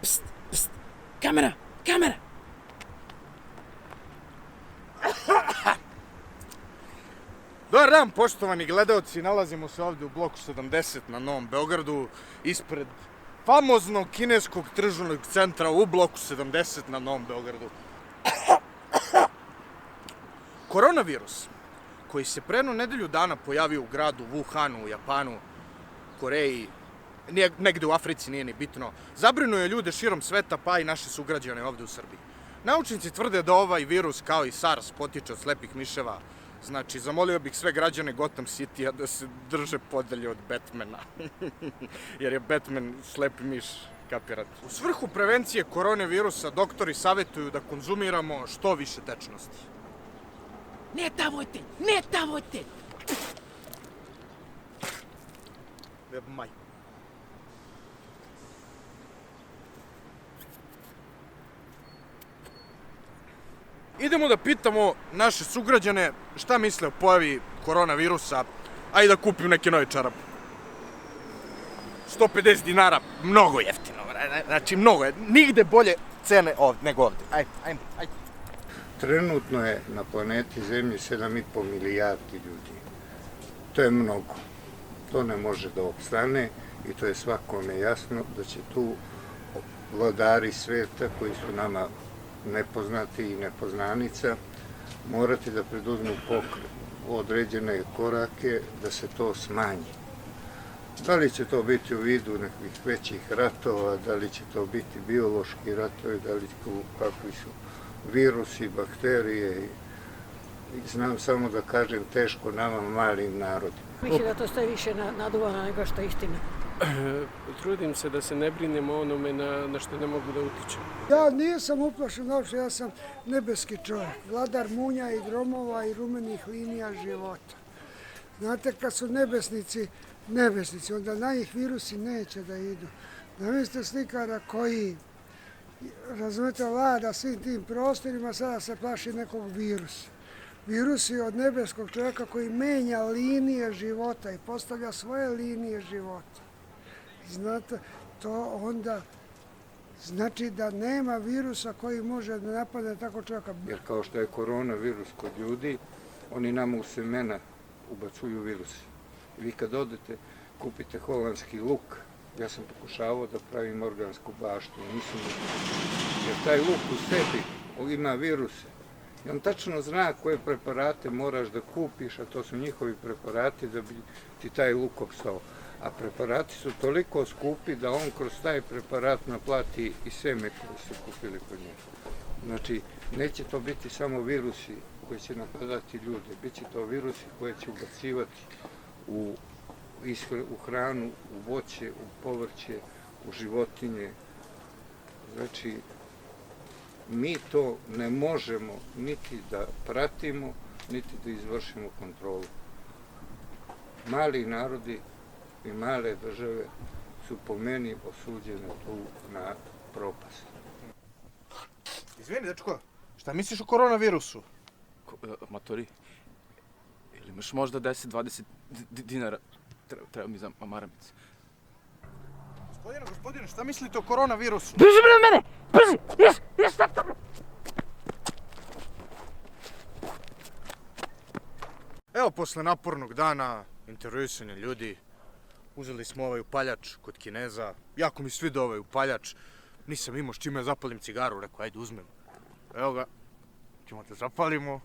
Pst, pst. Kamera, kamera! Dobar dan, poštovani gledaoci, nalazimo se ovdje u bloku 70 na Novom Beogradu, ispred famoznog kineskog tržnog centra u bloku 70 na Novom Beogradu. Koronavirus, koji se pre jednu nedelju dana pojavio u gradu Wuhanu, u Japanu, Koreji, negde u Africi, nije ni bitno, zabrinuo je ljude širom sveta, pa i naše sugrađane ovdje u Srbiji. Naučnici tvrde da ovaj virus, kao i SARS, potiče od slepih miševa. Znači, zamolio bih sve građane Gotham City-a da se drže podalje od Batmana. Jer je Batman slep miš, kapirate. U svrhu prevencije koronavirusa doktori savjetuju da konzumiramo što više tečnosti. Ne davojte, ne davojte! Maj. Idemo da pitamo naše sugrađane šta misle o pojavi koronavirusa, a i da kupim neke nove čarape. 150 dinara, mnogo jeftino, znači mnogo je, nigde bolje cene nego ovdje. Ajde. Trenutno je na planeti Zemlji 7,5 milijardi ljudi. To je mnogo. To ne može da opstane i to je svakome jasno da će tu vladari sveta koji su nama nepoznati i nepoznanica morati da preduzmu određene korake da se to smanji. Da li će to biti u vidu nekih većih ratova, da li će to biti biološki ratovi, da li kakvi su virusi, bakterije. Znam samo da kažem teško nama malim narodima. Mislim da to stoji više naduvano nego što je istina. Trudim se da se ne brinem o onome na što ne mogu da utičem. Ja nisam uplašen uopšte, ja sam nebeski čovjek, vladar munja i gromova i rumenih linija života. Znate, kad su nebesnici, onda na njih virusi neće da idu. Zamislite slikara koji, razumete, vlada svim tim prostorima, sada se plaši nekog virusa. Virus je od nebeskog čovjeka koji menja linije života i postavlja svoje linije života. Znate, to onda znači da nema virusa koji može da napadne tako čovjeka. Jer kao što je koronavirus kod ljudi, oni nama u semena ubacuju virus. Vi kad odete, kupite holandski luk, ja sam pokušavao da pravim organsku baštu, nisam jer taj luk u sebi ima viruse. I on tačno zna koje preparate moraš da kupiš, a to su njihovi preparati da bi ti taj luk opstao. A preparati su toliko skupi da on kroz taj preparat naplati i seme koje su kupili kod njega. Znači, neće to biti samo virusi koji će napadati ljude, bit će to virusi koje će ubacivati u hranu, u voće, u povrće, u životinje. Znači, mi to ne možemo niti da pratimo, niti da izvršimo kontrolu. Mali narodi i male države su po meni osuđene tu na propast. Izvini, dečko, šta misliš o koronavirusu? Matori, ili imaš možda 10-20 dinara? Treba mi za maramice. Gospodine, šta mislite o koronavirusu? Brži bre od mene! Brži! Jes, tako! Evo, posle napornog dana, intervjuisanja ljudi, uzeli smo ovaj upaljač kod Kineza. Jako mi sviđa ovaj upaljač. Nisam imao s čime zapalim cigaru, rekao, ajde uzmem. Evo ga, ćemo te zapalimo.